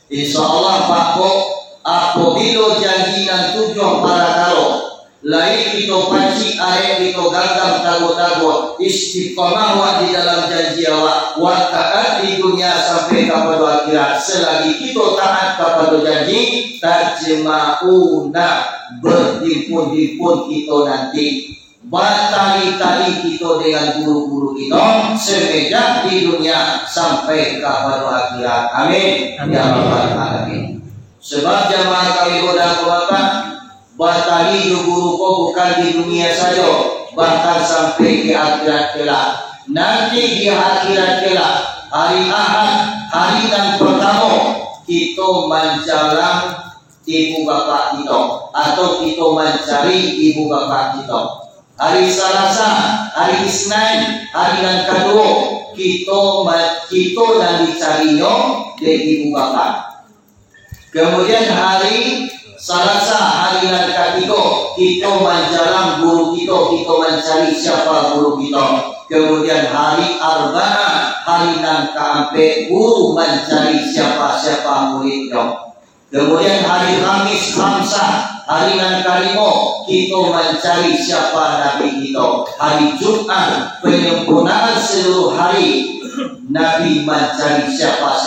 Insyaallah Pak Ko, apabila janji dan tujuan para karo lain kita panci arek kita gagal tago-tago istiqomah wa di dalam janji awak wa taat di dunia sampai kepada akhirat. Selagi kita taat kepada janji, tajma'una berhimpun-himpun kita nanti, batali-tali kita dengan guru-guru kita semenjak di dunia sampai kepada akhirat. Amin. Ya rabbal alamin. Sebab jamaah kami goda bapak, batali guru ko bukan di dunia saja, bahkan sampai ke akhirat kelak. Nanti di akhirat kelak, hari Ahad, hari dan pertama, kita menjalang ibu bapak kita, atau kita mencari ibu bapak kita. Hari Selasa, hari Isnin, hari yang kedua, kita dan dicarinya di ibu bapak. Kemudian hari Selasa, hari yang ketiga, kita menjalang guru kita mencari siapa guru kita. Kemudian hari Arba'ah, hari yang keempat, guru mencari siapa muridnya. Kemudian hari Kamis Khamsah, hari yang kelima, kita mencari siapa Nabi kita. Hari Jumat, penyempurnaan seluruh hari, Nabi mencari siapa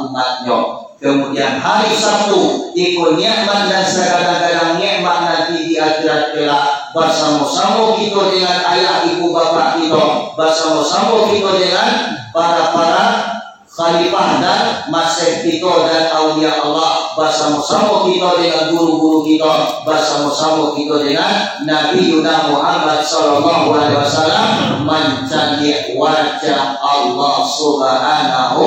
umatnya. Kemudian hari Sabtu, ikut nikmat dan sekadang-kadang nikmat nanti di akhirat kelak, bersama-sama kita dengan ayah ibu bapak kita, bersama-sama kita dengan para khalifah dan masyayikh kita dan aulia Allah, bersama-sama kita dengan guru-guru kita, bersama-sama kita dengan Nabi Yuna Muhammad sallallahu alaihi wasallam, mencari wajah Allah subhanahu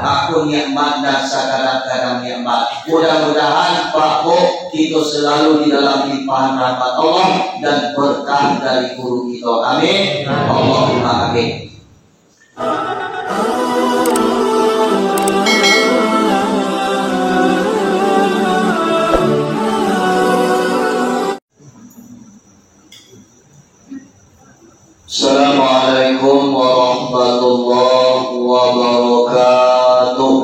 aku nikmat dan kadang-kadang nikmat. Mudah-mudahan Pak Bo, kita selalu di dalam limpahan rahmat Allah dan berkah dari guru kita. Amin. Allahumma amin. Assalamualaikum warahmatullahi wabarakatuh.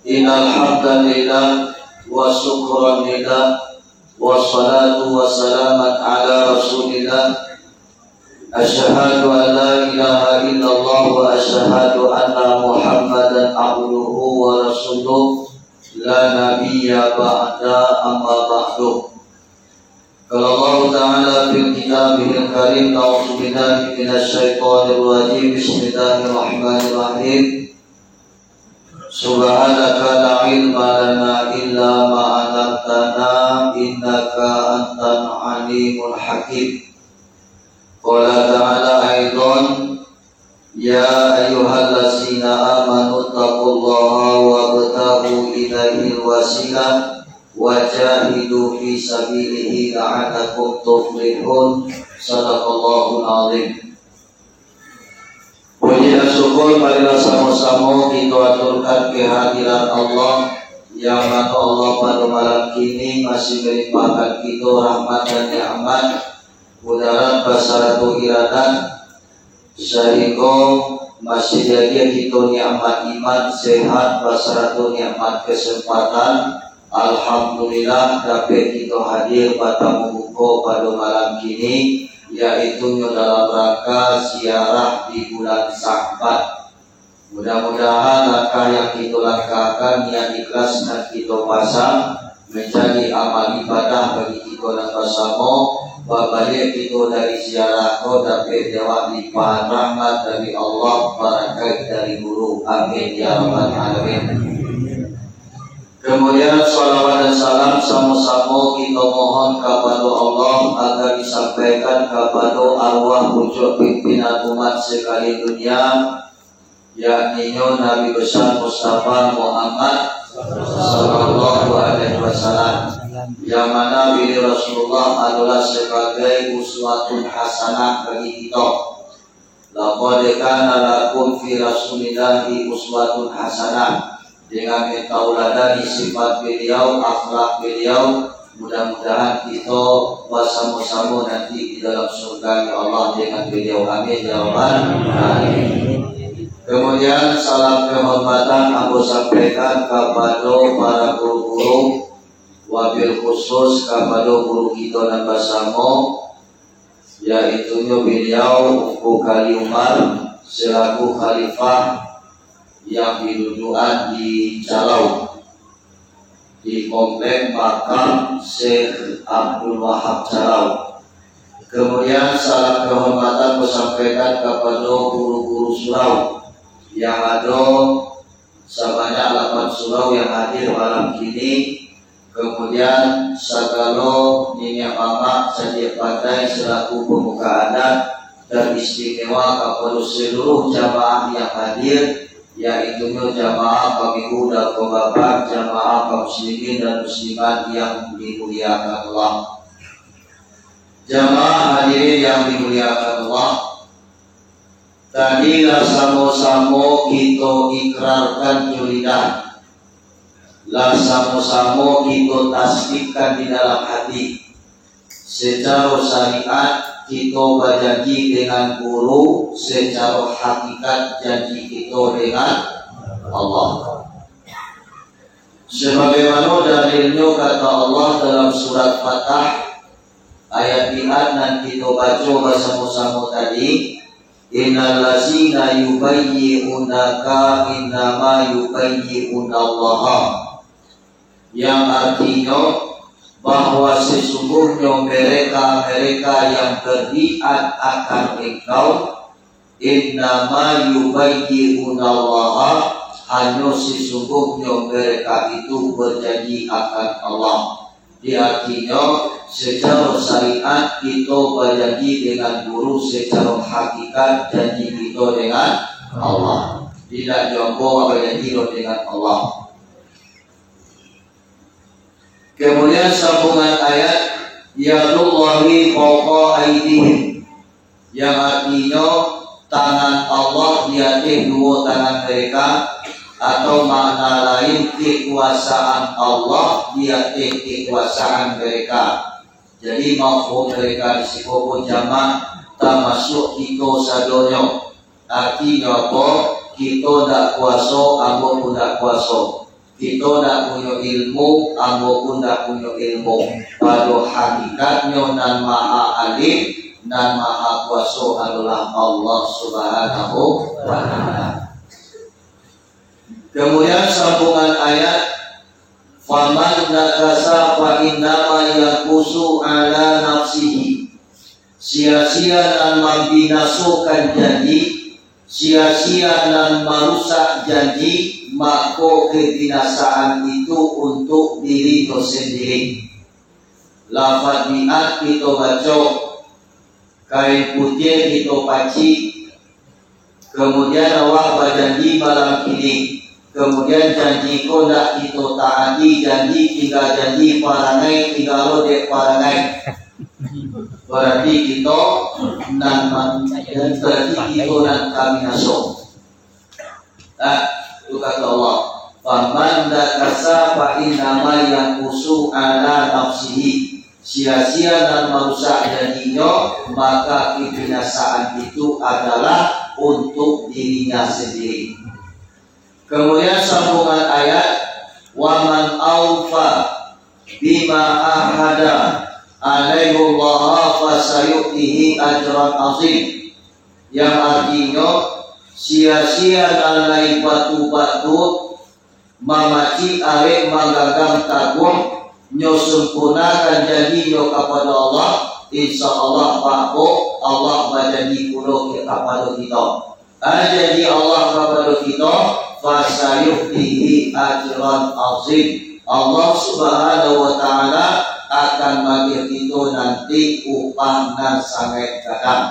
Innal hamdalillah wa syukran lillah wa salatu wa salaman ala rasulillah. Asyhadu an la ilaha illallah wa asyhadu anna Muhammadan abduhu wa rasuluh. La nabiyya ba'da amma ba'du. Qala Allah Ta'ala fil kitabihil karim, a'udzu billahi minasy syaithanir rajim. Bismillahirrahmanirrahim. Subhanaka la ilma lana illa ma 'allamtana innaka antal alimul hakim. Qala ta'ala aidan, ya ayyuhallazina amanu taqullaha wabtaghu ilaihil wasilah wajahidu fi sabilihi la'allakum tuflihun. Sadaqallahul azim. Puji dan syukur marilah sama-sama kita aturkan kehadiran Allah, yang mana Allah pada malam kini masih melimpahkan kita rahmat dan nikmat, mudahan basaratu iradan, sehingga masih jadi kita nikmat iman, sehat, basaratu nikmat kesempatan. Alhamdulillah dapat kita hadir pada membuka pada malam kini, yaitu dalam rangka ziarah di bulan Sya'ban. Mudah-mudahan langkah yang kita langkahkan yang ikhlas dan kita pasang menjadi amal ibadah bagi kita dan bersama. Balik kita dari ziarah kau dapat jawab limpahan rahmat dari Allah, barakat dari guru. Amin ya rabbal alamin. Kemudian salawat dan salam sama-sama kita mohon kepada Allah agar disampaikan kepada arwah pucuk pimpinan umat sekali dunia, yakni Nabi besar Mustafa Muhammad sallallahu alaihi wasallam, yang mana beliau Rasulullah adalah sebagai uswatun hasanah bagi kita. Laqad kana lakum fi Rasulillahi uswatun hasanah, dengan mentauladani sifat beliau, akhlak beliau, Mudah-mudahan kita bersama-sama nanti di dalam surga Allah dengan beliau. Amin ya rabbal alamin. Kemudian salam kehormatan aku sampaikan kepada para guru-guru, wabil khusus kepada guru kita dan bersama, yaitu beliau Ufku Kali Umar selaku khalifah yang didudukan di Jalau di komplek makam Syekh Abdul Wahab Jalau. Kemudian salam kehormatan kusampaikan kepada guru-guru surau yang ada sebanyak 8 surau yang hadir malam ini. Kemudian segala minyak mama setiap partai selaku pemuka adat dan istimewa kepada seluruh jamaah yang hadir, yaitu jamaah pemilu dan pembabat, jamaah kaum muslimin dan muslimat yang dimuliakan Allah. Jamaah hadirin yang dimuliakan Allah, tadilah sama-sama kita ikrarkan julidan, lah sama-sama kita tasdikkan di dalam hati. Secara syariat kita berjanji dengan guru, secara hakikat janji kita dengan Allah. Sebagaimana dalilnya kata Allah dalam surat Fatah ayat 5 nanti kita baca bersama-sama tadi, innal ladzina yubayyi'unaka innama yubayyi'unallaha, yang artinya bahwa sesungguhnya mereka yang beriat akan engkau, innama yubayyi'unallaha, hanya sesungguhnya mereka itu berjanji akan Allah. Artinya secara syariat kita berjanji dengan guru, secara hakikat janji kita dengan Allah. Tidak jompo berjanji dengan Allah. Kemudian sambungan ayat yadullahi fawqa aydihim, yang artinya tangan Allah di atas dua tangan mereka, atau makna lain kekuasaan Allah di atas kekuasaan mereka. Jadi mafhum mereka disebut jamak termasuk kita sadonya. Artinya apa? Kita tak kuasa, ambo pun tak kuasa. Kita tak punya ilmu, ambo pun tak punya ilmu. Pada hakikatnya nan maha alim, nan maha kuasa adalah Allah Subhanahu wa ta'ala. Kemudian sambungan ayat, faman nakasa fa innama yakusu ala nafsihi, sia-sia dan membinasakan janji, sia-sia dan merusak janji, maka kebinasaan itu untuk diri sendiri. Lafaz biat kita baca, kain putih kita paci, kemudian Allah berjanji malam ini, kemudian janji ko nak kita taati, janji tinggal janji parangai, tinggal rodek parangai. Berarti kita nan berarti kita nan kami nasok. Itu kata Allah, faman dakasa fa innama yanqusu ala nafsihi, sia-sia dan merusak janjinya, maka kebinasaan itu adalah untuk dirinya sendiri. Kemudian sambungan ayat, waman aufa bima ahada alaihullaha fasayu'tihi ajran azim, yang artinya sia-sia dan lain batu-batu mamaci arek manggagang tagung nyo sempurnakan janjinya kepada Allah, insya Allah Pakbo Allah berjanji puluh kepada kita. Janji Allah kepada kita, fasayu'tihi ajran azim, Allah Subhanahu wa ta'ala akan bagi kita nanti upah dan sangat gadang.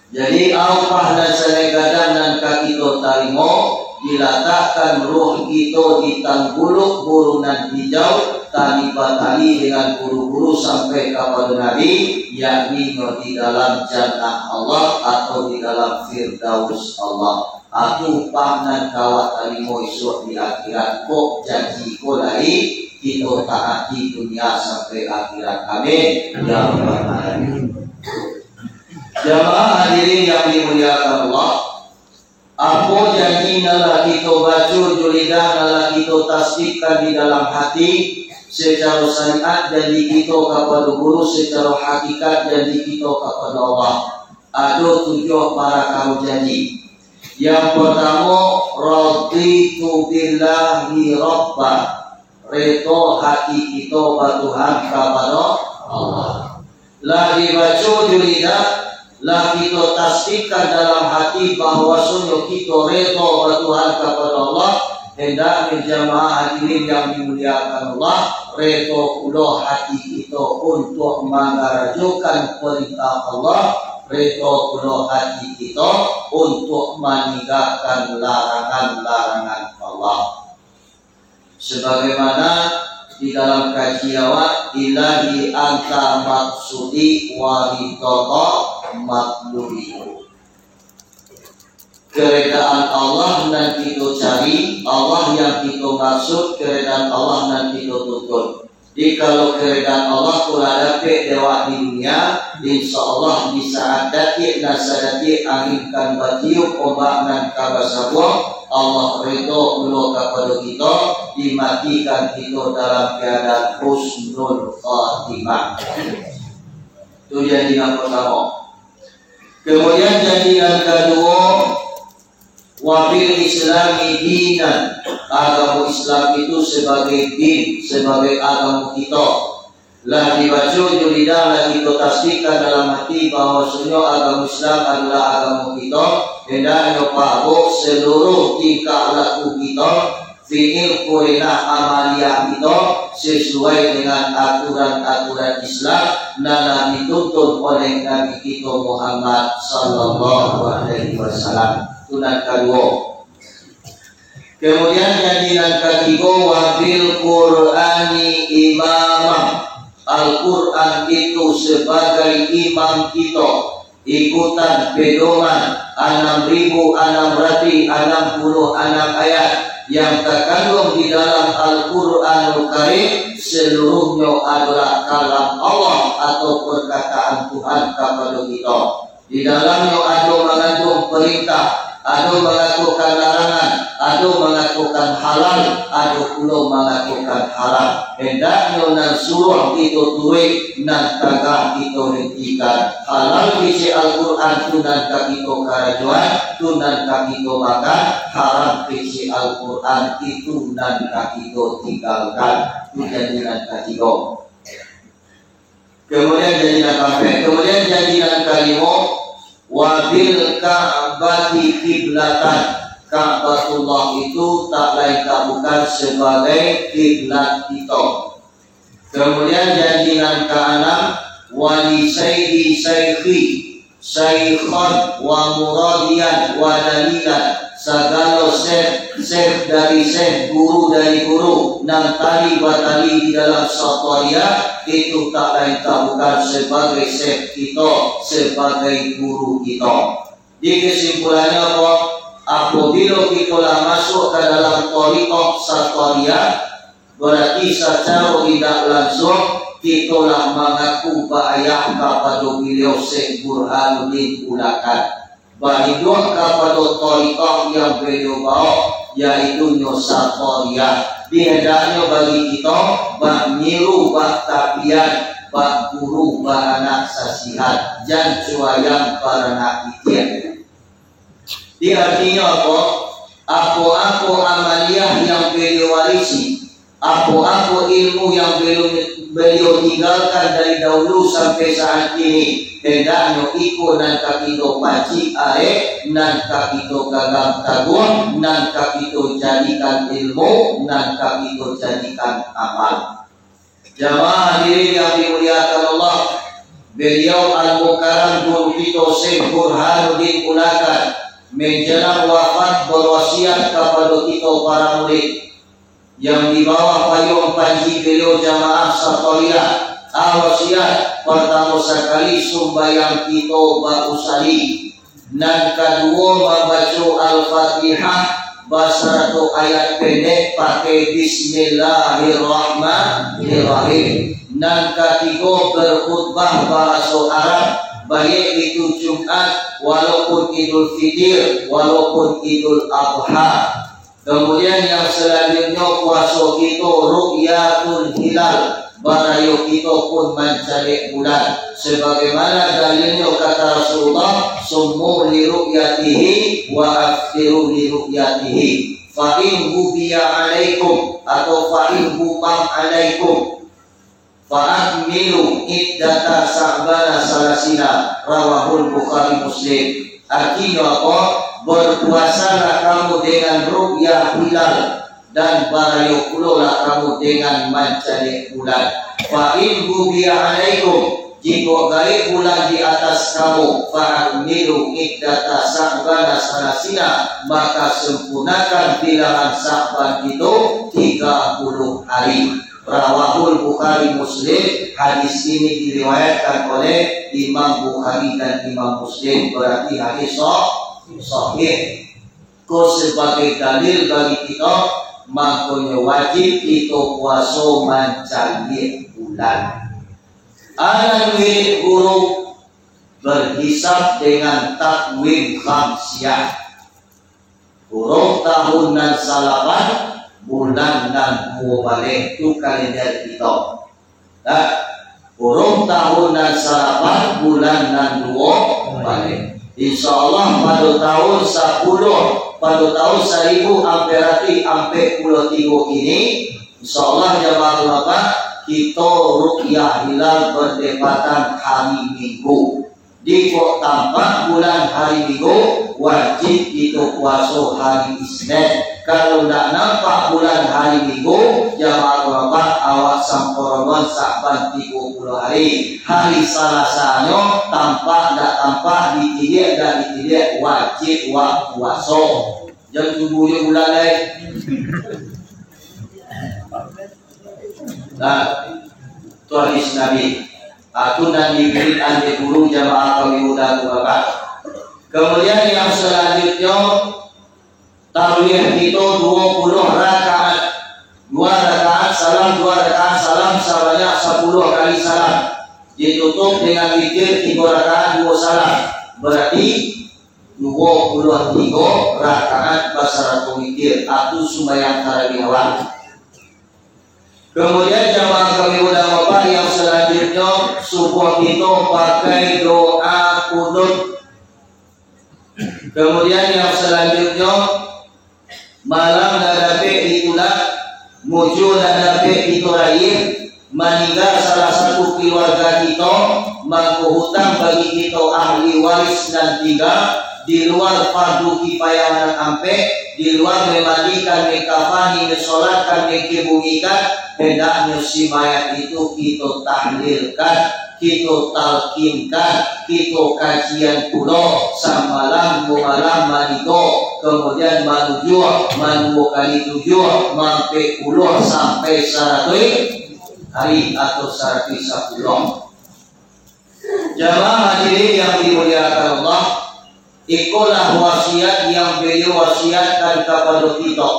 Jadi upah dan sangat gadang dan kita tarimo, diletakkan ruh kita di tangguluk burunan hijau, tali batali dengan buru-buru sampai kepada Nabi, yakni di dalam jannah Allah atau di dalam firdaus Allah. Aku pahnan kawat tarimo esok di akhirat, kok janji ko dari kita taati dunia sampai akhirat. Amin ya rabbal alamin. Jamaah hadirin yang dimuliakan Allah, apa janji nala kita baca julidah nala kita tasdikkan di dalam hati secara syariat, janji kita kepada guru secara hakikat, janji kita kepada Allah. Ada 7 para kamu janji. Yang pertama, raditu billahi rabba, reto hati kita Tuhan kepada Allah. Lah dibaca julidah, lah kita tasdikkan dalam hati bahwa sungguh kita reto Tuhan kepada Allah. Hendak berjamaah hadirin yang dimuliakan Allah, reto pula hati kita untuk mengarajukan perintah Allah, reto pula hati kita untuk meninggalkan larangan-larangan Allah. Sebagaimana di dalam kajian ilahi anta maksudi waridoko maklumi, keredaan Allah yang kita cari, Allah yang kita maksud, keredaan Allah yang kita tuntut. Jadi kalau keredaan Allah kula dapat dewa di dunia, insya Allah di saat datik nasadati anginkan batiup ombak dan kabasabwa, Allah ridho ulo kepada kita, dimatikan kita dalam keadaan husnul khatimah. Itu janji yang pertama. Kemudian janji yang kedua, wabil islami dinan, agama Islam itu sebagai din, sebagai agama kita. Lah dibaca julidah, lah kita tasdikkan dalam hati bahwa semua agama Islam adalah agama kita. Hendaknya paham seluruh tingkah laku kita, fi'il kurinah amaliyah kita sesuai dengan aturan-aturan Islam dan dituntut oleh Nabi kita Muhammad sallallahu alaihi wasallam. Tunan kedua. Kemudian janji yang ketiga, wabil Qur'ani imamah, Al-Quran itu sebagai imam kita, ikutan pedoman 6.666 ayat yang terkandung di dalam Al-Quranul Karim, seluruhnya adalah kalam Allah atau perkataan Tuhan kepada kita. Di dalamnya ada mengandung perintah, ada melakukan larangan, ada melakukan halal, ada pula melakukan haram. Hendaknya nan suruh kita turik, nan tagah kita hentikan. Halal bisi Al-Quran tu nan kita karajuan, tu nan kita makan. Haram bisi Al-Quran itu nan kita tinggalkan. Itu jadi nan ketiga. Kemudian janji yang keempat, kemudian janji yang kelima, wabil ka'bati kiblatan, Ka'batullah itu tak lain tak bukan sebagai kiblat kita. Kemudian janji yang keenam, wali sayyidi sayyidi sayyikhan wa muradiyan wa dalilan, segala syekh dari syekh, guru dari guru, nan tali batali di dalam satoria itu tak lain tak bukan sebagai syekh kita, sebagai guru kita. Di kesimpulannya apa? Apabila kita masuk ke dalam thariqah satoria, berarti secara tidak langsung kita mengaku bayar kepada beliau Syekh Burhanuddin Ulakan, berhidup kepada thariqah yang beliau bawa, yaitu Satoria. Dihendaknya bagi kita menyiru tapian, guru, anak sasihat, dan cuayang para nakitian. Di artinya apa? Apa-apa amaliyah yang beliau warisi, apa-apa ilmu yang beliau tinggalkan dari dahulu sampai saat ini, hendaknya ikut nan kita paci ae, nan kita gagal tagun, nan kita jadikan ilmu, nan kita jadikan amal. Jamaah hadirin yang dimuliakan Allah, beliau Al-Mukarram guru kita Syekh Burhanuddin Ulakan menjelang wafat berwasiat kepada kita para murid yang di bawah payung panji beliau jamaah Satoria. Wasiat pertama sekali sumbayang kita ba'usali, dan kedua membaca Al-Fatihah basaratu ayat pendek pakai Bismillahirrahmanirrahim. Dan ketiga berkhutbah bahasa Arab, baik itu Jumat, walaupun Idul Fitri, walaupun Idul Adha. Kemudian yang selanjutnya puasa kita ru'yatul hilal, barayo kita pun mencari bulan. Sebagaimana dalilnya kata Rasulullah, summu li ru'yatihi wa aftiru li ru'yatihi. Fa'in hubiya alaikum atau fa'in hubam alaikum fa'akmilu iddata sa'bana salasina, rawahul Bukhari Muslim. Artinya apa? Berpuasalah kamu dengan ru'yah hilal dan barayo pulolah kamu dengan mencari bulan. Fa'in hubiya alaikum, jika gaib bulan di atas kamu, fa'akmilu iddata sa'bana salasina, maka sempurnakan bilangan Sa'ban itu 30 hari. Rawahul Bukhari Muslim. Hadis ini diriwayatkan oleh Imam Bukhari dan Imam Muslim, berarti hadis sahih. Ko sebagai dalil bagi kita, makanya wajib kita puasa mencari bulan. Anak wirid guru berhisab dengan takwim khamsiyah, huruf tahunan salapan, bulan dan mubarak, itu kalender kita. Nah, huruf tahunan salapan, bulan dan mubarak. Insya Allah pada tahun 10, pada tahun 1000 berarti sampai 23 ini, insya Allah jamaah Bapak, kita ruqyah hilal berdepatan hari Minggu. Di kok tampak bulan hari Minggu, wajib kita puasa hari Isnin. Kalau tidak nampak bulan hari Minggu, jamaah Bapak, awak samporonon Sa'ban 30 hari. Hari Selasanya tampak tidak tampak, ditilik dan ditilik, wajib wak puasa. Jangan tunggu bulan lain. Nah, itu hadis Nabi. Aku dan diberi ande guru jamaah kami muda Bapak. Kemudian yang selanjutnya, tarawih itu 20 rakaat. 2 rakaat salam, 2 rakaat salam, sebanyak 10 kali salam. Ditutup dengan zikir 3 rakaat 2 salam. Berarti 23 rakaat basaratul zikir atau sembahyang tarawih awal. Kemudian jamaah kami muda Bapak, yang selanjutnya subuh kita pakai doa qunut. Kemudian yang selanjutnya malam nadape itulah muncul nadape itu lahir, meninggal salah satu keluarga kita, mampu hutang bagi kita ahli waris dan 3, di luar fardu kifayah dan ampe, di luar memandikan, mekafani, mesolatkan, mekebumikan, hendaknya si mayat itu kita tahlilkan, kita talkinkan, kita kajian pulau samalam malam manigo, kemudian manuju manu kali 7 sampai 10 sampai 100 hari atau 110. Jamaah hadirin yang dimuliakan Allah, ikulah wasiat yang beliau wasiatkan kepada kita.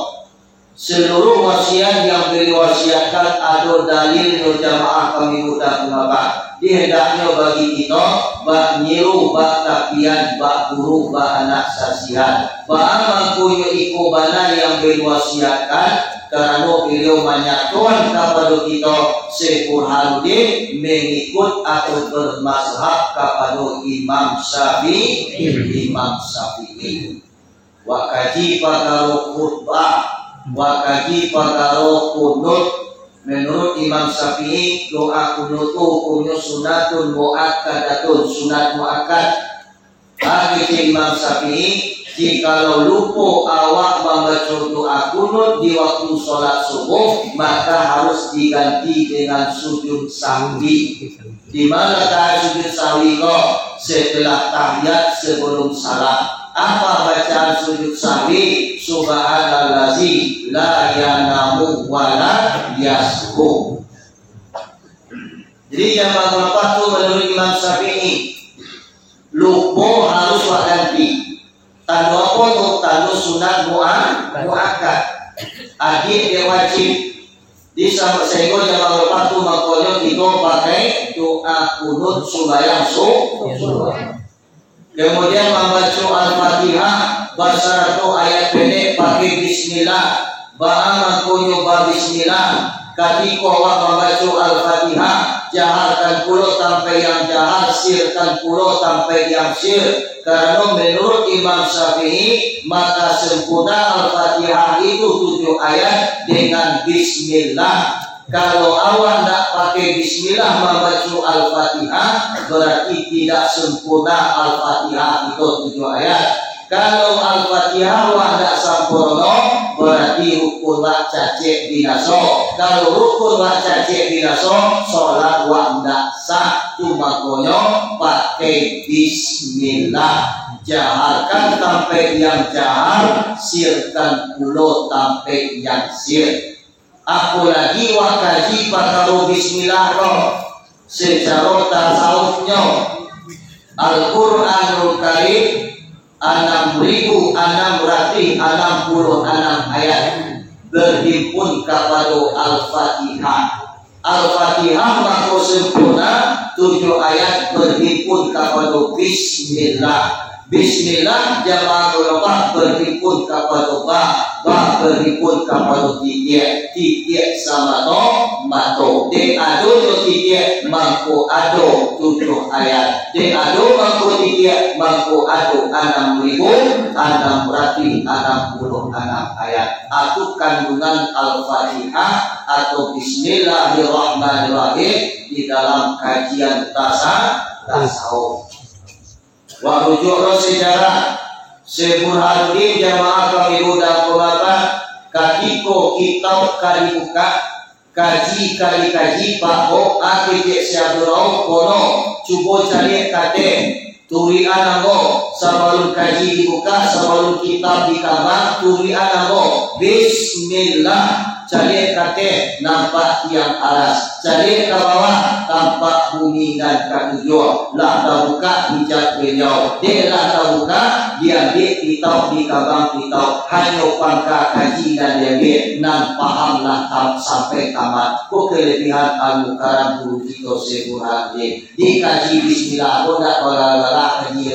Seluruh wasiat yang beliau wasiatkan ada dalil jamaah kami muda Bapak. Dihendaknya bagi kita bak nyiru, bak tapian, bak guru, bak anak sasihan, bak mangkunya iku bana yang beliau wasiatkan, karena beliau menyatukan kepada kita sepuharudin mengikut atau bermazhab kepada Imam Syafi'i. Wakaji pakaro khutbah, wakaji pakaro kunut. Menurut Imam Syafi'i, doa kunut hukumnya sunatun muakkadatun, sunat muakkad. Bagi Imam Syafi'i, jikalau lupa awak membaca doa kunut di waktu sholat subuh, maka harus diganti dengan sujud sahwi. Di manakah sujud sahwi kok? Setelah tahiyat sebelum salam. Apa bacaan sujud sahwi? Subhanallazi la yanamu wa la yasbu. Jadi jamaah Bapak itu menurut Imam Syafi'i, lupa harus ganti. Tanda apa itu? Tanda sunat muakkad. Adik dia wajib. Di sama sehingga jamaah waktu makanya kita pakai doa kunut sembahyang subuh. Kemudian membaca Al-Fatihah bahasa atau ayat pendek pakai bismillah. Ba'a makunyo ba bismillah. Ketika awak membaca Al-Fatihah, jaharkan pula sampai yang jahar, sirkan pula sampai yang sir. Karena menurut Imam Syafi'i, maka sempurna Al-Fatihah itu 7 ayat dengan bismillah. Kalau awak tak pakai bismillah membaca Al-Fatihah, berarti tidak sempurna Al-Fatihah itu 7 ayat. Kalau Al-Fatihah awak tak sempurna, berarti rukun wak cacik binaso. Kalau rukun wak cacik binaso, sholat wak tak sah. Cuma konyo pakai bismillah. Jaharkan sampai yang jahar, sirkan pulo sampai yang sir. Apalagi wakaji pakaro bismillah roh secara tasawufnya. Al-Quranul Karim 6.666 ayat berhimpun kepada Al-Fatihah. Al-Fatihah maka sempurna 7 ayat berhimpun kepada bismillah. Bismillah jamaah ulama berhimpun kepada ba berhimpun kepada titik sama to mato de ado yo titik mangko ado 7 ayat de ado mangko titik mangko ado 6.666 ayat. Itu kandungan Al-Fatihah atau Bismillahirrahmanirrahim di dalam kajian tasawuf. Wa rujuk sejarah Seburhanuddin jamaah kami budak bapak katiko kitab kali buka kaji kali kaji paho akik syadurau kono cubo cari kate turi anamo sebelum kaji dibuka sebelum kitab dikabar turi anamo bismillah cari kate nampak tiang aras cari ke bawah tampak bumi dan ketujuh lah terbuka hijab beliau dia lah terbuka dia kitab di kabang kitab hanya pangka kaji dan dia nan pahamlah sampai tamat kok kelebihan al-mukaram guru kita Seburhanuddin dikaji bismillah tidak bala-bala kaji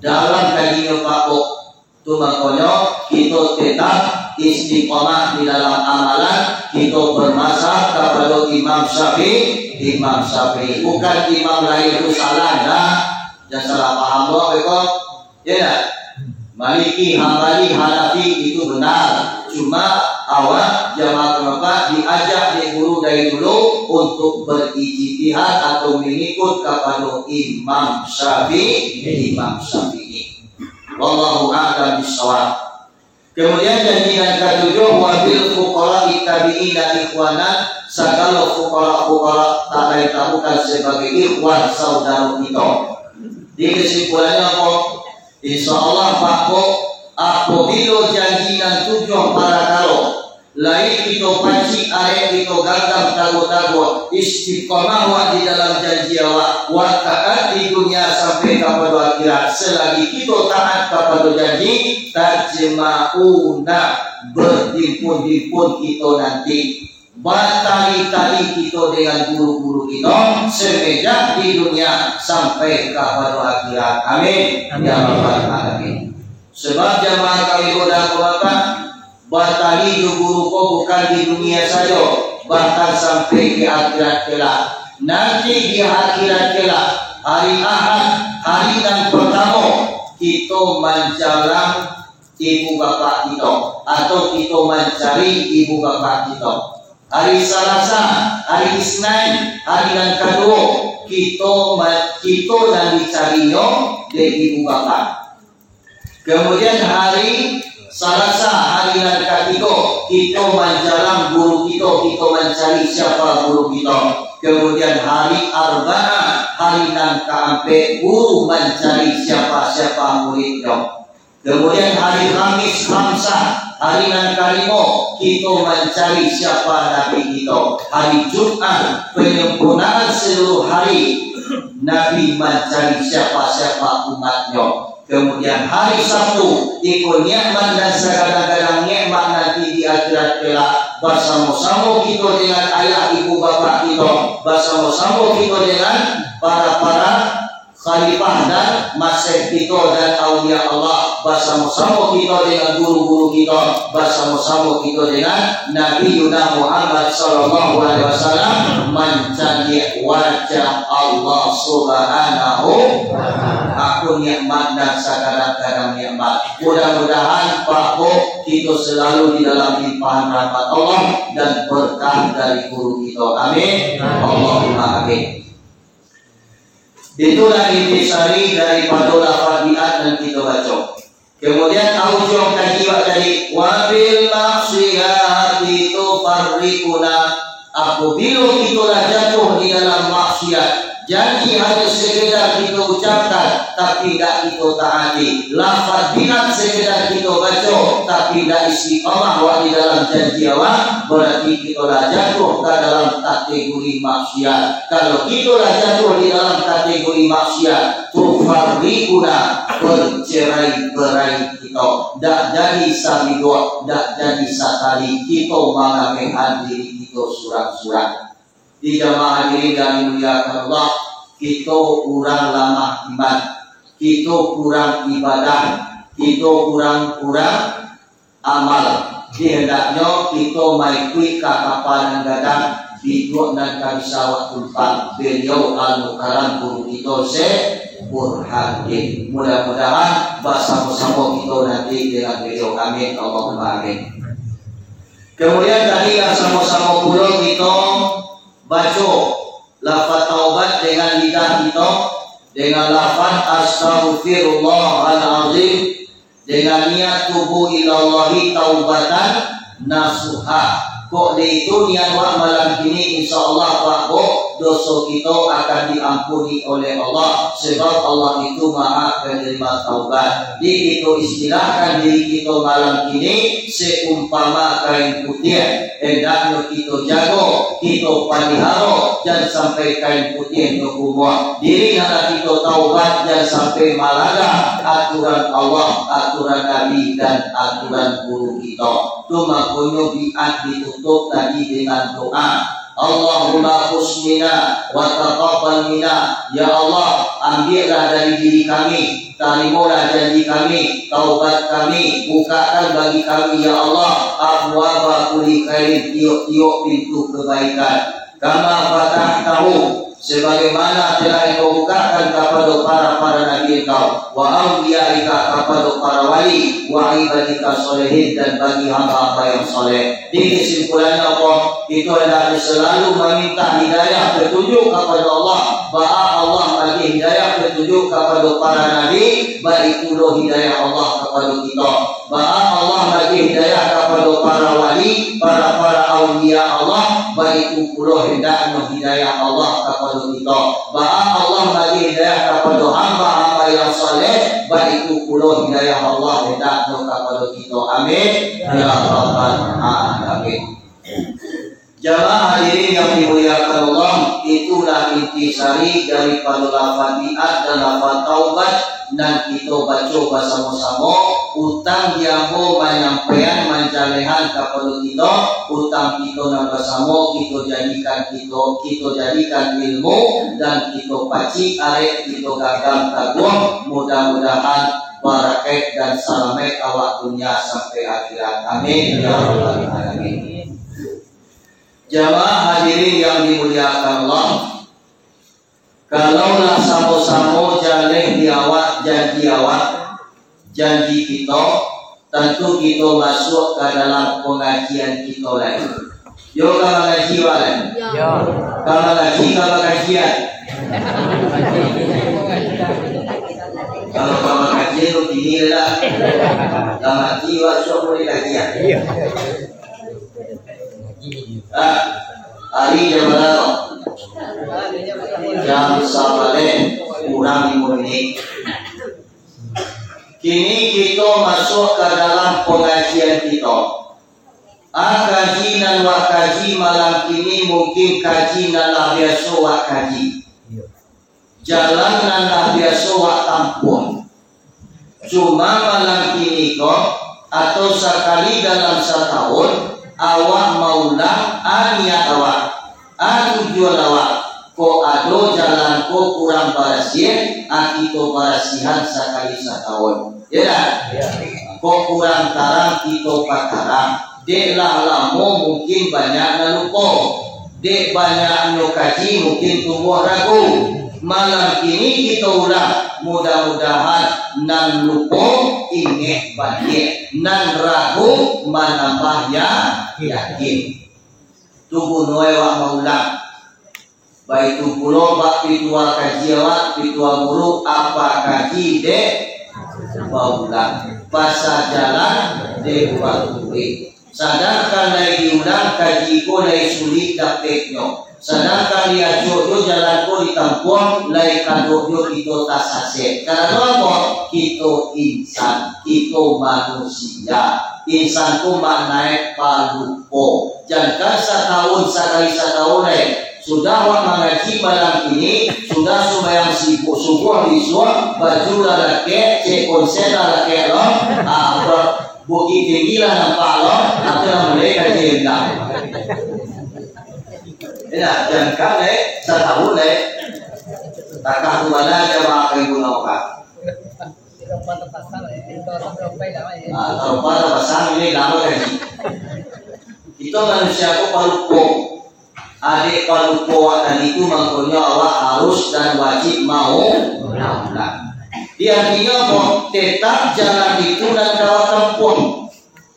dalam kajinya Pak Bok itu makanya kita tetap istiqomah di dalam amalan. Kita bermazhab kepada Imam Syafi'i bukan imam lain itu salah dah jangan salah paham kok ya Maliki, Hambali, Hanafi itu benar. Cuma awak jamaah bapak diajak di guru dari dulu untuk berijtihad atau mengikut kepada Imam Syafi'i. Wallahu a'lam bishawab. Kemudian janji yang ketujuh wabil fuqara tabi'ina ikhwanan segala fuqara tak lain tak bukan sebagai ikhwan saudara kita. Di kesimpulannya apa? Insyaallah Pak Bo apabila janji dan tujuan para karo lain kita panci arek kita gagal tago-tago istiqomah wa di dalam janji awak wa taat di dunia sampai kepada akhirat selagi kita taat kepada janji tajma'una berhimpun-himpun kita nanti batali-tali kita dengan guru-guru kita semenjak di dunia sampai kepada akhirat. Amin ya rabbal alamin. Sebab jamaah kami goda bapak batali guru ko bukan di dunia saja, bahkan sampai ke akhirat kelak. Nanti di akhirat kelak, hari Ahad, hari yang pertama kita menjalang ibu bapak kita atau kita mencari ibu bapak kita. Hari Selasa, hari Isnin, hari yang kedua kita dan dicarinya di ibu bapak. Kemudian hari Selasa, hari yang ketiga kita menjalang guru kita mencari siapa guru kita. Kemudian hari Arba'ah, hari yang keempat guru mencari siapa muridnya. Kemudian hari Kamis Khamsah, hari yang kelima kita mencari siapa nabi kita. Hari Jumat penyempurnaan seluruh hari Nabi mencari siapa umatnya. Kemudian hari Sabtu ikut nikmat dan sekadang-kadang nikmat nanti di akhirat kelak. Bersama-sama kita dengan ayah ibu bapa kita, bersama-sama kita dengan para khalifah dan masyayikh kita dan aulia Allah, bersama-sama kita dengan guru-guru kita, bersama-sama kita dengan Nabi Yuna Muhammad sallallahu alaihi wasallam mencari wajah Allah subhanahu aku nikmat dan kadang-kadang nikmat. Mudah-mudahan Pak Bo kita selalu di dalam limpahan rahmat Allah dan berkah dari guru kita. Amin. Allahumma amin. Itulah intisari daripada lafaz biat dan kita baca. Kemudian aujung kaji tadi wabil maksiyati tufarriquna. Apabila kita jatuh di dalam maksiat, janji hanya sekedar kita ucapkan tapi tidak kita taati. Lafaz biat sekedar kita baca tapi tidak istiqamah wa di dalam janji awak, berarti kita jatuh ke dalam kategori maksiat. Kalau kita jatuh di dalam kategori maksiat, tufarriquna, bercerai-berai kita, tidak jadi sabidot, tidak jadi satali, kita mengamehan diri kita surat-surat. Di jamaah hadirin yang dimuliakan Allah, kita kurang lama iman, kita kurang ibadah, kita kurang amal. Hendaknya kita mengikuti kapan gadang hidup dan kabisa waktu beliau al-mukaram guru kita Burhanuddin. Mudah-mudahan bersama-sama kita nanti dengan beliau. Amin. Allahumma amin. Kemudian tadi yang sama-sama pula kita baca lafaz taubat dengan lidah kita, dengan lafaz astaghfirullahalazim, dengan niat tubuh ilallahi taubatan nasuha. Kok itu niat wa malam ini insyaallah Pak Bo, dosa kita akan diampuni oleh Allah sebab Allah itu Maha penerima taubat. Jadi itu istilahkan diri kita malam ini seumpama kain putih. Hendaknya kita jaga, kita pelihara, jangan sampai kain putih itu kumur. Diri nak kita taubat, jangan sampai malaga aturan Allah, aturan Nabi dan aturan guru kita. Itu makanya biat ditutup tadi dengan doa. Allahumma khusnina wa taqabbal minna. Ya Allah, ambillah dari diri kami, terimalah janji kami, taubat kami, bukakan bagi kami ya Allah abwaaba kulli khairin, tiuk-tiuk pintu kebaikan. Kama fatahtahu, sebagaimana telah engkau bukakan kepada para nabi engkau, wa awliyaika, kepada para wali, wa ibadika solehin, dan bagi hamba-hamba yang soleh. Di kesimpulannya apa? Kita adalah selalu meminta hidayah petunjuk kepada Allah. Bahwa Allah bagi hidayah petunjuk kepada para nabi, baik pula hidayah Allah kepada kita. Bahwa Allah bagi hidayah kepada para wali, para awliya Allah, baik pula hendaknya hidayah Allah kepada kita. Bahwa Allah bagi hidayah kepada hamba-hamba yang saleh, baik pula hidayah Allah hendaknya kepada kita. Amin ya rabbal alamin. Jamaah hadirin yang dimuliakan Allah, itulah intisari daripada lafaz biat dan lafaz taubat, dan kita baca bersama-sama. Utang diambo menyampaikan menjalehan kepada kita, utang kita dan bersama kita jadikan ilmu dan kita paci arek kita gagal taguh. Mudah-mudahan barakat dan selamat awak dunia sampai akhirat. Amin ya rabbal alamin. Jamaah hadirin yang dimuliakan Allah, kalaulah sama-sama jaleh di awak janji kita, tentu kita masuk ke dalam pengajian kita lagi. Yo kalau ngaji wala? Yo. Kalau ngaji kajian. Kalau kajian itu dinilai. Kalau ngaji wasok boleh kajian. Iya. Hari jam berapa? Jam 9 kurang 5 menit. Kini kita masuk ke dalam pengajian kita. Kaji dan wakaji malam ini mungkin kaji dan lah biasa wakaji. Jalan dan lah biasa wak tampun. Cuma malam kini kok atau sekali dalam setahun awak maulah niat awak tujuan awak ko ado jalan ko kurang barasih akito barasihan sekali setahun ya ko kurang tarang kito patarang dek lah lamo mungkin banyak nalupo dek banyak kaji mungkin tumbuh ragu. Malam kini kita ulang mudah-mudahan nan lupo inget balik nan ragu menambah yakin tubuh noe wak maulang baik tu pulau bak pitua kaji awak pitua guru apa kaji dek maulang pasal jalan dek waktu sadarkan lagi ulang kaji ko lagi sulit dapetnya sedangkan dia jodoh jalan ko ditampuan lai kadokyo kita tasase karena apa kita insan kita manusia insan ko maknai palupo jangan setahun sekali setahun sudah wak mengaji malam ini sudah sembahyang subuh disuap baju lalake cek konsen lalake lo bukit tinggi lah nampak lo atau yang mereka jendang ya, jangan setahun takah mana jamaah yang gunakan. Terumpa terpasang ini lama kan? Itu manusia ko palupo. Adik palupo tadi itu makanya awak harus dan wajib mau melakukan. Dia artinya apa? Tetap jalan itu dan kawat tempuh.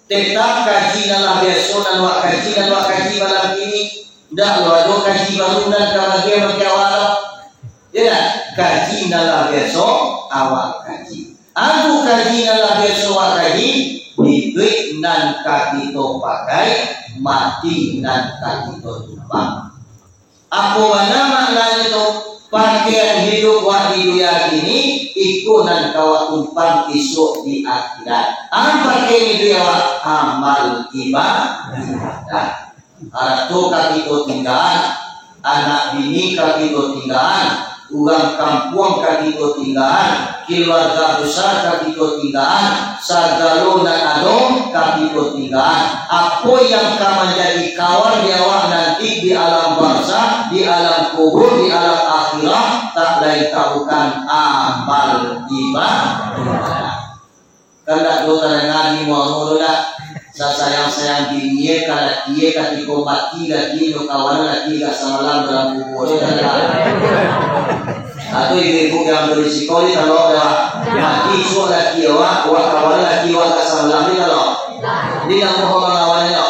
Tetap kaji dalam besok dan wak kaji malam ini. Dah lo ada kaji baru dan kaji pakai awal. Ya, kaji dalam besok awal kaji. Aku kaji dalam besok awal kaji. Hidup nan kaki to pakai, mati nan kaki to tumpang. Apa mana maknanya tu? Pakaian hidup wak di dunia ini ikut nan kawat tumpang esok di akhirat. Apa pakaian hidup wak amal ibadah. Aratu kaki to tinggalan, anak bini kaki to tinggalan, orang kampung kaki to tinggalan, keluarga besar kaki to tinggalan, sagalo dan adong kaki to tinggalan. Apa yang akan menjadi kawan diawak nanti di alam barzakh, di alam kubur, di alam akhirat tak lain bukan amal ibadah. Kalau do terangani mau dah sayang dirinya kalau dia ketika mati lagi lo kawan lagi gak semalam dalam kubur atau ibu yang berisiko ni kalau dah mati so lagi awak kawan lagi awak gak semalam ni kalau ni nak mau mengawannya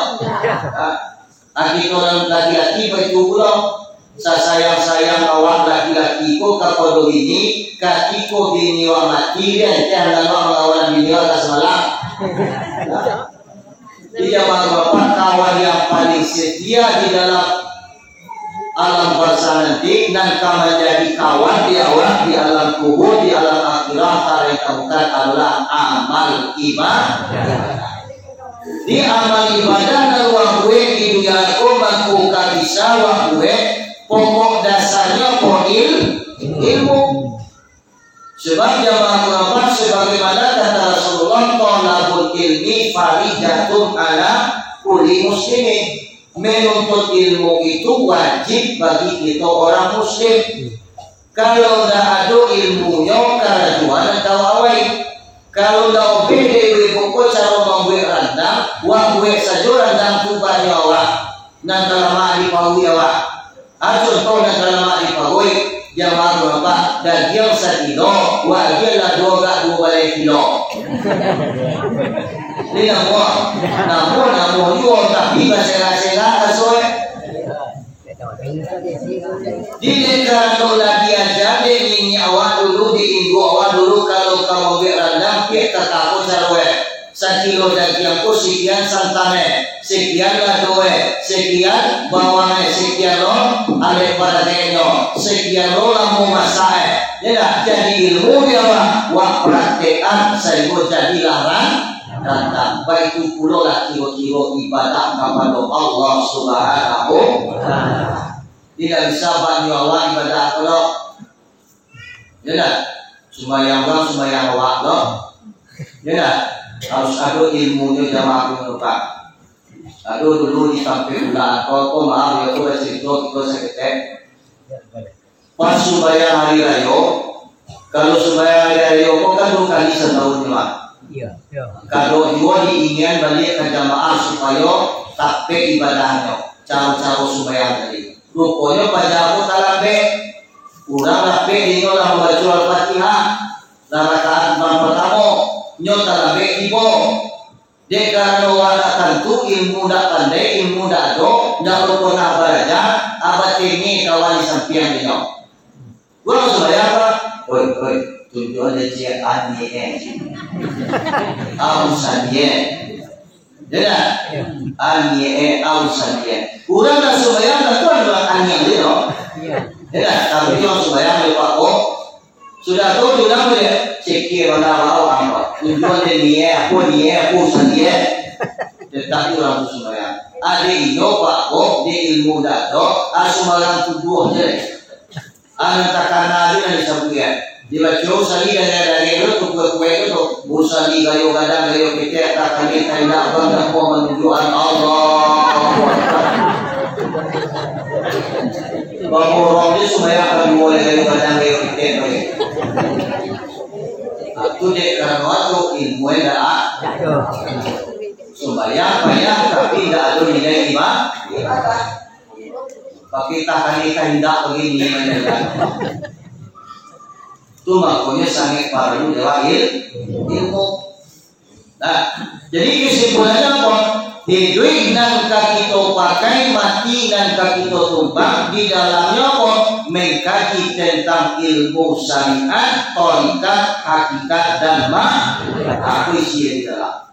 kita orang laki-laki begitu pula sayang awak laki-laki ko kapodo ini katiko bini wa mati dan jangan mengawan bini wa gak semalam. Dia bapak kawan yang paling setia di dalam alam barzakh nanti dan akan menjadi kawan di awal di alam kubur di alam akhirat tarikamukan adalah amal ibadah. Di amal ibadah dan wahwe di dunia ko mangkuka bisa wahwe pokok dasarnya ilmu. Sebab jamaah ulama sebagaimana kata Rasulullah thalabul ilmi faridatun ala kulli muslimin. Menuntut ilmu itu wajib bagi kita orang muslim. Kalau tidak ada ilmunya kerajuan atau awai. Kalau tidak beda buku cara membuat randang, buat saja randang tubannya awak. Dan kalau di pahui awak. Contoh dan kalau di pahui jamaah berapa daging 1 kilo, wajib lah 2 balai kilo. Ini namun juga tapi bersegak-segak sesuai. Jadi kalau lagi aja ini awak dulu diinggu awak dulu kalau kamu berandang kita takut sarwe. 1 kilo daging aku sekian santane, sekian ladoe, sekian bawangnya, sekian lo ale pada kenyo, sekian lo lamu masae. Jadi ilmu dia wak praktekan saya jadi larang. Dan baik itu pula lah kilo-kilo ibadah kepada Allah Subhanahu wa Ta'ala. Tidak bisa banyak Allah ibadah kalau tidak sembahyang awak loh. Ya, harus ada ilmunya jamaah penumpang. Aduh dulu di samping ulang, kok maaf ya, aku cerita kita seketek. Pas sembahyang hari raya, kalau sembahyang hari raya, kok kan 2 kali setahun nih, Iya. Kalau juga diingin balik ke jamaah supaya takpe ibadahnya, cara-cara sembahyang tadi. Rupanya pada aku talabe, kurang rapi ini orang membaca Al-Fatihah, rakaat pertama, nyota talabe ibu. Dekar wala tentu ilmu dak pandai, ilmu dak do, dak pernah belajar, abad ini kawan sampian dia. Gua sembahyang apa? Oi, tujuan dia anie. Ausanie. Ya, anie ausanie. Urang dak sembahyang tentu adalah anie dia. Ya, tapi dia sembahyang di Pak sudah tahu sudah boleh cekir mana mau apa tujuan dia aku sendiri tetapi orang sembahyang ada iyo Pak Bo di ilmu dato asumalang tubuh je anak takana dia disebutkan dibaca sali dari itu kue itu busa di gayo gadang gayo kita takkan kita tidak bangga menunjukkan Allah Bangorong dia sembahyang akan mulai gayo gadang gayo kita itu dek karena waktu ilmu dah sembahyang banyak tapi tidak ada nilai ibadah. Pakai takkan tidak begini itu makanya sangat perlu dewa ilmu. Nah, jadi kesimpulannya apa? Hidup dan kaki kita pakai, mati dan kaki kita tumpang di dalamnya apa? Mengkaji tentang ilmu syariat, thariqat, hakikat dan aku isi di dalam.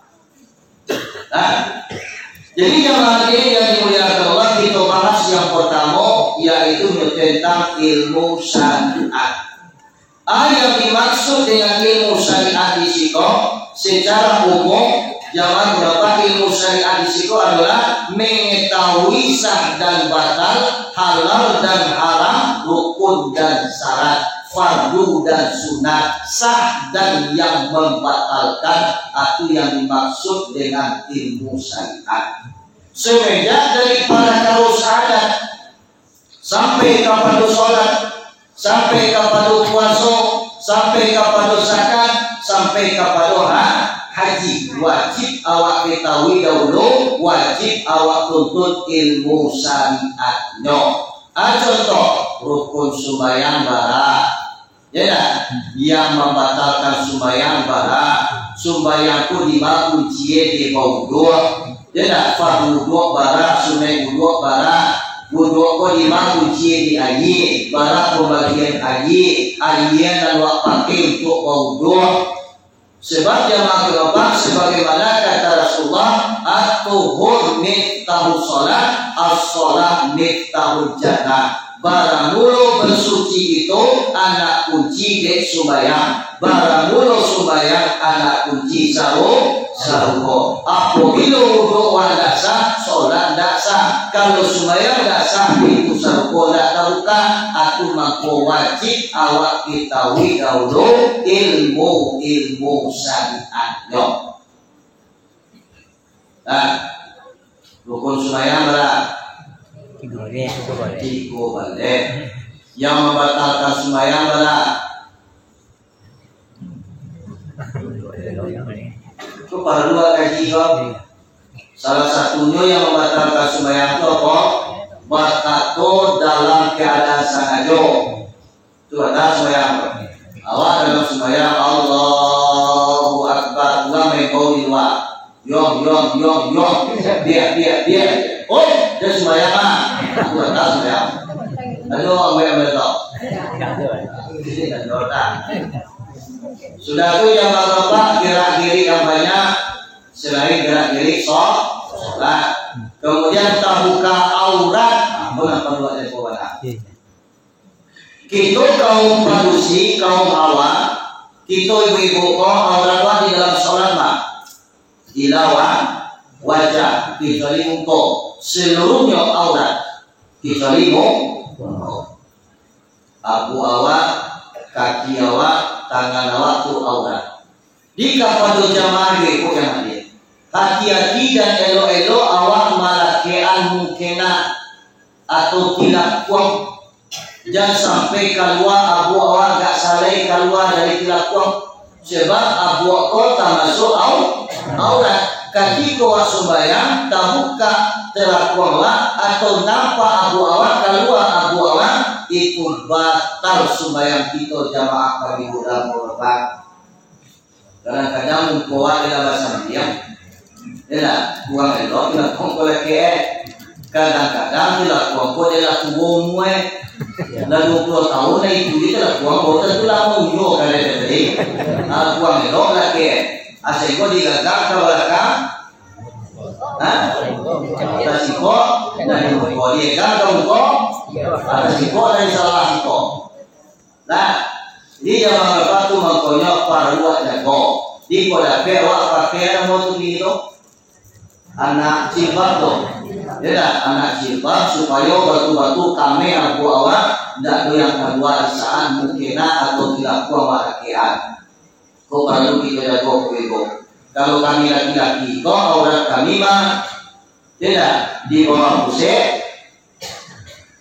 Nah, jadi jamaah yang dimuliakan Allah kita bahas yang pertama yaitu tentang ilmu syariat. Yang dimaksud dengan ilmu syariat di sini secara umum jangan berapa ilmu syariat di situ adalah mengetahui sah dan batal, halal dan haram, rukun dan syarat, fardu dan sunat, sah dan yang membatalkan, itu yang dimaksud dengan ilmu syariat. Semenjak dari para karus adat sampai kepada sholat, sampai kepada puasa, sampai kepada zakat, sampai kepada haji, wajib awak ketahui dahulu, wajib awak tuntut ilmu syariatnya. Contoh rukun sembahyang bara, ya, yang membatalkan sembahyang bara, sembahyangku di bawah ujian di bawah dua, ya, fardu dua bara, sunai dua bara, wudu ko di bawah ujian di ayi, bara pembagian ayi, ayian dan wak pakai untuk bawah dua. Sebab jamaah kelapa sebagaimana kata Rasulullah at-tuhur miftahu sholat, as-sholat miftahu jannah. Barang mulu bersuci itu anak kunci dek sembahyang. Barang mulu sembahyang anak kunci saruh. Apabila wudu tidak sah, sholat tidak sah. Kalau sembahyang tidak sah, itu saruh tidak terbuka. Aku mampu wajib awak ketahui dahulu ilmu syariatnya. Nah, rukun sembahyang berapa? 3 boleh. Yang membatalkan sembahyang berapa? Itu para dua kaji kok. Salah satunya yang membatalkan sembahyang itu apa? Batato dalam keadaan sengaja. Itu ada sembahyang. Awak dalam sembahyang Allahu Akbar, gua mengkau di luar. Yong. Dia. Oh, dia sembahyang ah. Aku ada sembahyang. Lalu awak berdoa. Tidak doa. Sudah itu yang bapak gerak-gerik yang banyak selain gerak-gerik sholat. Kemudian terbuka aurat. Apa perlu ada perubahan? Kita kaum manusia, kaum awam, kita ibu-ibu kau aurat di dalam sholat mah, tilawah, wajah, kecuali muka, seluruhnya aurat, kecuali muka. Abu awak, kaki awak, tangan awak tu aurat. Di kapal jamaah itu yang hadir. Hati-hati dan elo-elo awak malakean mungkena atau tidak kuang. Jangan sampai keluar abu awak gak saleh keluar dari tidak kuang. Sebab abu awak termasuk aurat. Ketika awak sembahyang terbuka telah kuang atau nampak abu awak keluar abu awak, itu batal sembahyang kita jamaah kami mudah berbat. Kadang-kadang kuat dalam bahasa diam. Dia kuang elok, dia kuang kolek. Kadang-kadang dia kuang kau dia kuang mue. Lalu 20 tahun itu dia kuang kau tu lah mau yo kalau tadi. Kuang elok lagi. Asal kau digagak ke belakang. Atas iko dari kau dia gagak kau. Atas iko dari salah iko. Nah. Dia mengapa tu mengkonyok paruak jago. Di koda pewa pakai motor itu anak jilbab tu. Dia anak jilbab supaya batu-batu kami aku awak tidak doyan keluar saat mungkina atau tidak kuat rakyat. Kau perlu kita jago kebo. Kalau kami laki-laki, kau aurat kami mah tidak di bawah pusat,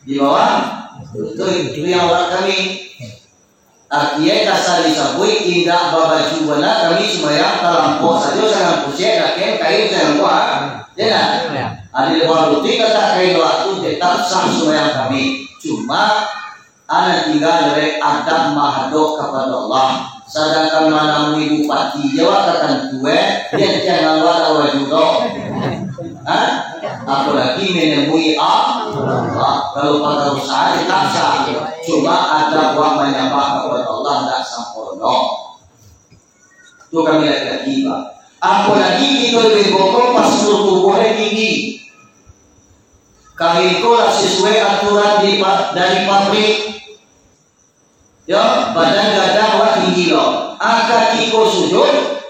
di bawah itu yang aurat kami. Artinya kasar disabui tidak babaju benar kami semua terlampau saja jangan pusing rakyat kain jangan buat tidak ada di bawah rutin kata kain waktu tetap sah semua kami cuma anak tinggal dari adab mahadok kepada Allah sedangkan mana ibu bupati Jawa kata gue dia jangan luar awal judo apalagi menemui Allah kalau pada usaha tetap sah cuma ada buang menyembah kepada Allah tidak sempurna itu kami lagi-lagi apalagi kita lebih pokok pas tubuhnya tinggi kali itu sesuai aturan dari pabrik ya badan gada awak tinggi loh akak kiko sujud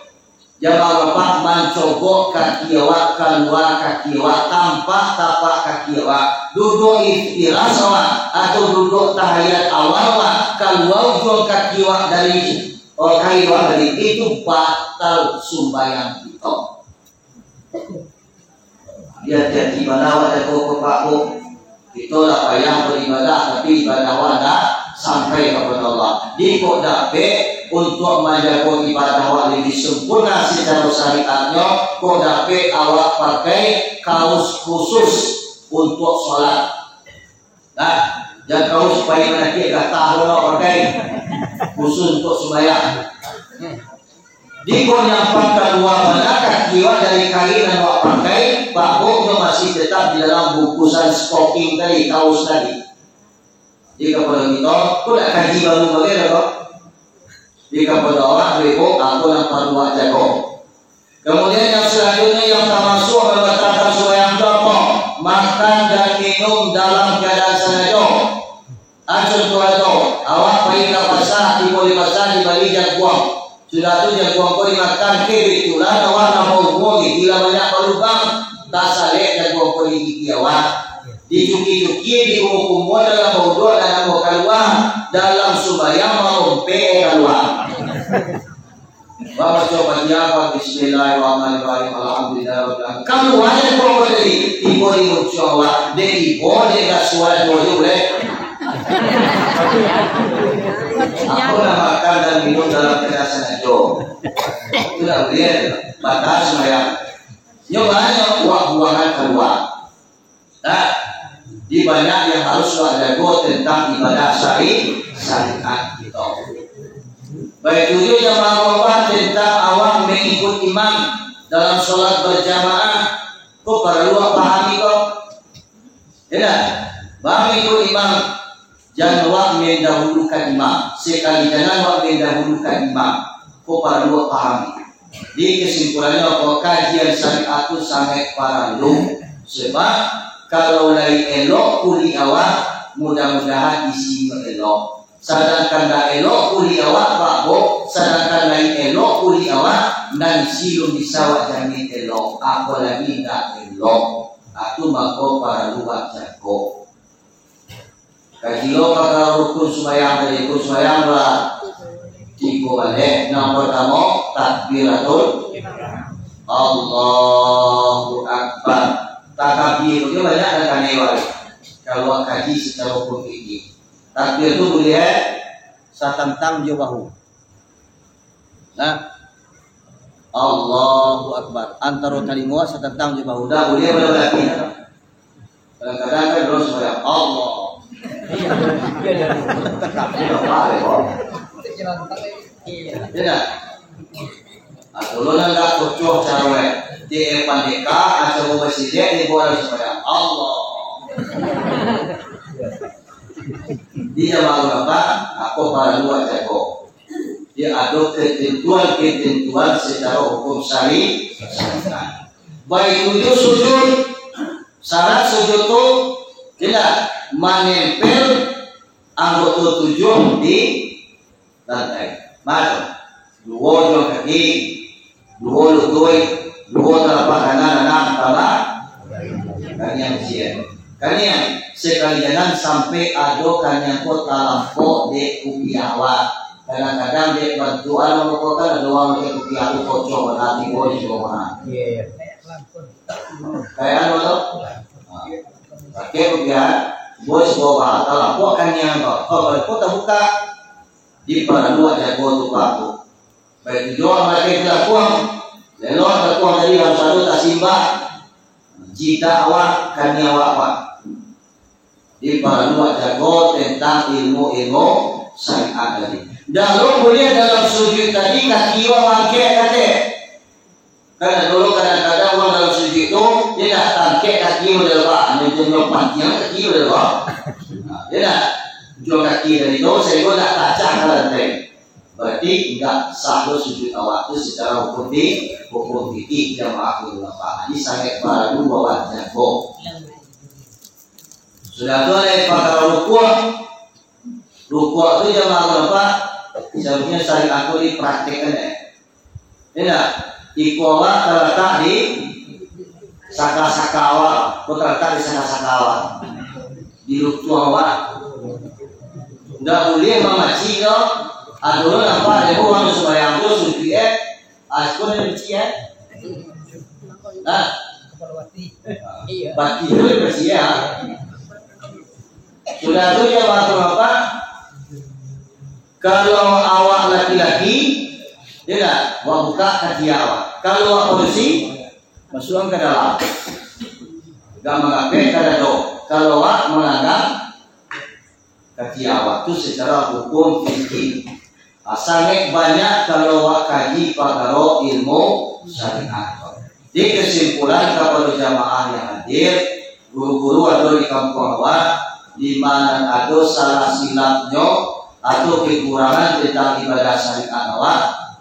jamaah bapak mencogok kaki awak keluar kaki awak tampak tapak kaki awak duduk iftiras awak atau duduk tahiyat awal awak keluar ujung kaki awak dari kaki awak dari itu batal sembahyang kita. Dia jadi ibadah awak jago kepaku itulah payah beribadah tapi ibadah awak sampai kepada Allah. Di kok dapat untuk menjaga ibadah awak lebih sempurna secara syariatnya, kok dapat awak pakai kaos khusus untuk sholat. Nah, jangan kaos supaya nanti agak tahu awak pakai khusus untuk sembahyang. Di kok nyampang kedua mana kaki awak dari kain yang awak pakai, pakoknya masih tetap di dalam bungkusan stocking tadi, kaos tadi. Jika pada kita, aku nak kaji baru bagaimana kok? Jika pada orang berikut, aku nak paruak jago. Kemudian yang selanjutnya yang termasuk membatalkan sembahyang pokok, makan dan minum dalam keadaan sengaja. Contoh itu, awak pergi ke pasar, tiba di pasar di balik jaguang. Sudah tu jaguang kau dimakan kebetulan awak nak mau buang, gila banyak berlubang, tak saleh jaguang kau digigit awak. Dicuki-cuki, dikumuk-kumuk dalam bodoh dan mau keluar dalam sembahyang mau keluar. Bapak coba siapa Bismillahirrahmanirrahim alhamdulillah. Kamu hanya kau dari tiba di muncul dari boleh gak suara boleh. Aku nak makan dan minum dalam keadaan aja. Sudah boleh batas sembahyang. Nyobanya buang-buangan keluar. Nah, di banyak yang harus jago tentang ibadah syariat kita. Baik tujuh jamaah bapak tentang awak mengikut imam dalam sholat berjamaah, kok perlu pahami kok? Ya, mengikut imam jangan awak mendahulukan imam. Sekali jangan awak mendahulukan imam, kok perlu pahami. Di kesimpulannya, kajian syariat itu sangat perlu sebab kalau lagi elok kuli awak mudah-mudahan isi elok. Sedangkan dah elok kuli awak bakbo, sedangkan lagi elok kuli awak dan silum disawat jamin elok. Apalagi tak elok, aku mako para luak jago. Kajilo kakak rukun sembahyang dari rukun sembahyang lah. Tiga balik. Yang pertama takbiratul Allahu Akbar. Takbir itu banyak dan kanewal. Kalau kaji secara hukum fikih, takbir itu boleh satantang je bahu. Nah, Allahu Akbar. Antara telinga satantang je bahu. Dah boleh berarti. Kadang-kadang kan terus bayar Allah. Tidak. Kalau nggak kocok cara dia pandeka atau bersih dia boleh supaya Allah. Dia mahu apa? Aku para luar jago. Dia ada ketentuan secara hukum syari. Baik itu sujud. Syarat sujud itu tidak menempel anggota tujuh di lantai. Mari, dua jam kaki, dua lutut, dua telapak kanan dan kepala. Kalian siap. Kalian sekali jangan sampai ada kalian pot lampau di kupi awak. Kadang-kadang dia bantuan melakukan ada orang yang kupi awak kocok berarti boleh coba. Kayak apa tu? Pakai kupiah, bos bawa kalau bukan yang kalau kau tak buka di perlu ada kau tu paku. Baik jual mereka berlakuan, lalu berlakuan dari yang satu tak simbah. Jika awak kanya awak di perlu ada kau tentang ilmu syariat tadi. Dalam boleh dalam sujud tadi kaki awak angkat kata. Karena dulu kadang-kadang orang dalam sujud itu dia dah tangkap kaki model apa, dia jual panjang kaki model apa, dia dah jual kaki dari itu, saya pun dah kacang ke lantai. Berarti enggak sah sujud awak itu secara hukum fikih jamaah ulama. Ini sangat baru bawa jago. Sudah tu ada pakar rukuk itu jamaah ulama. Sebenarnya saya aku dipraktikkan tidak. Ikola terletak di saka-sakawa, terletak di saka-sakawa, di ruktuawa. Tidak boleh memaci no. Aduh, nampak ada orang supaya aku suci aku yang suci Nah, bati itu bersih Sudah tu dia apa? Kalau awak laki-laki tidak, awak buka kaki awak. Kalau awak polisi, masukkan ke dalam. Gak mengapai ke dalam. Kalau awak melanggar kaki awak itu secara hukum fikih. Asalnya banyak kalau awak kaji pakaro ilmu syariat. Di kesimpulan kepada jamaah yang hadir, guru-guru ada di kampung awak, di mana ada salah silapnya atau kekurangan tentang ibadah syariat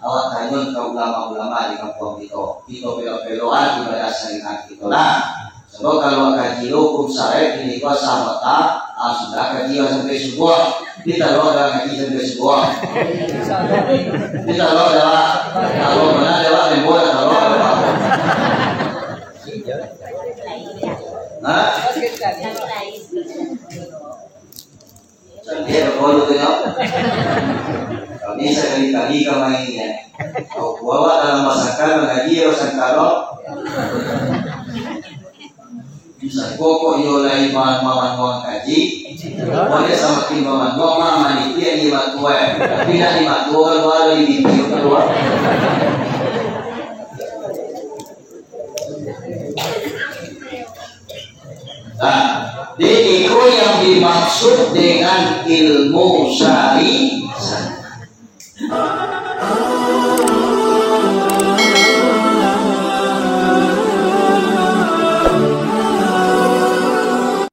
awak tanya ke ulama-ulama di kampung kita belok-belokan ibadah syariat kita lah. Sebab kalau kaji hukum syariat ini kau sahabat sudah kaji sampai subuh, kita loh dah kaji sampai subuh, kita loh dah kalau mana dah membuat kalau Dia berbodoh tu no. Kami sekali-kali kami kau bawa dalam masakan mengaji sangkaro. Bisa pokok yo lai maman kaji. Boleh sama tim maman mama ni dia ni matua. Tapi nak ni matua baru di video keluar. Nah, ini yang dimaksud dengan ilmu syari